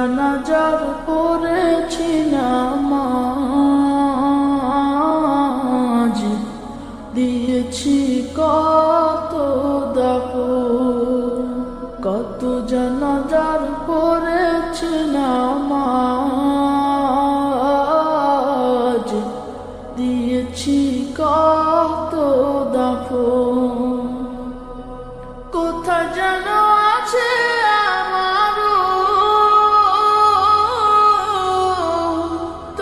জানাজার পড়েছি নামাজ, দিয়েছি কত দাফন। কত জানাজার পড়েছি নামাজ, দিয়েছি কত দাফন। কোথায় যেন আছে আমারও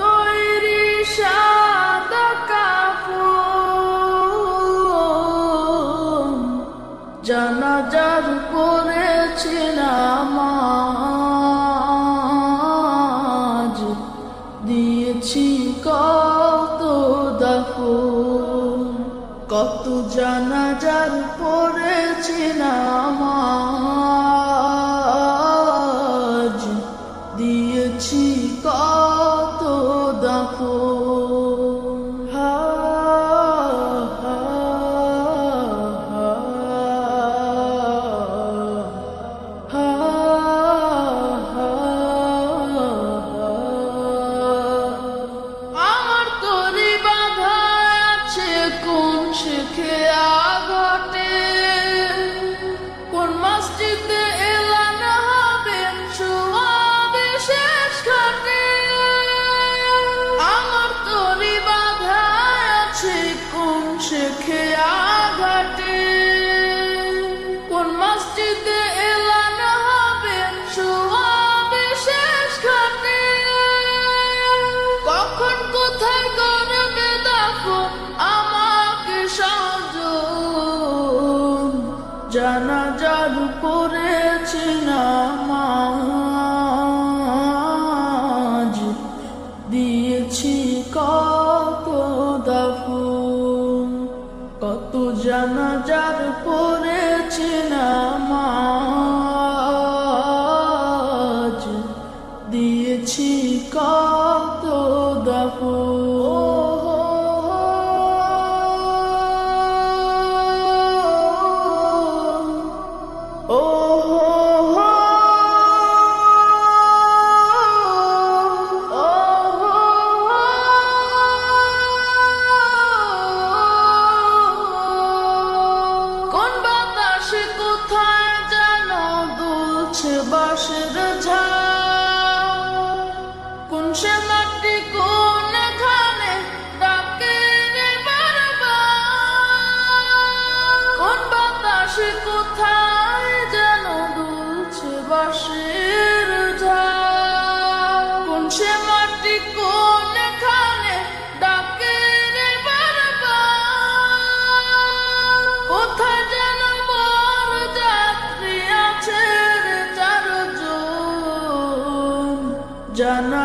তৈরি সাদা কাফন। জানাজার পড়েছি নামাজ, দিয়েছি কত দাফন। কত জানাজার পড়েছি নামাজ, দিয়েছি কত দাফন। হা হা হা হা হা। আমার তরি বাঁধা আছে কোন শেখে আঘাটে, কোন মসজিদে এলান হবে সোয়াবে শেষ ঘাটে। আমার তরি বাঁধা আছে কোন শেখে আঘাটে, কোন মসজিদে এলান হবে সোয়াবে শেষ ঘাটে। কখন কোথায় করবে দাফন আমাকে সাজন। জানাজার পড়েছি নামাজ, দিয়েছি কত দাফন। কত জানাজার পড়েছি নামাজ, দিয়েছি কত দাফন। কোন বাতাসে কোথায় যেন দুলছে বাঁশের ঝাড়, কোন সে মাটি কোনখানে ডাকে রে বারবার। কোন বাতাসে কোথায় যেন দুলছে বাঁশের ঝাড়, কোন সে মাটি কোনখানে ডাকে রে বারবার। কোথায় যেন বড় যাত্রী আছে রে চারজন, জানা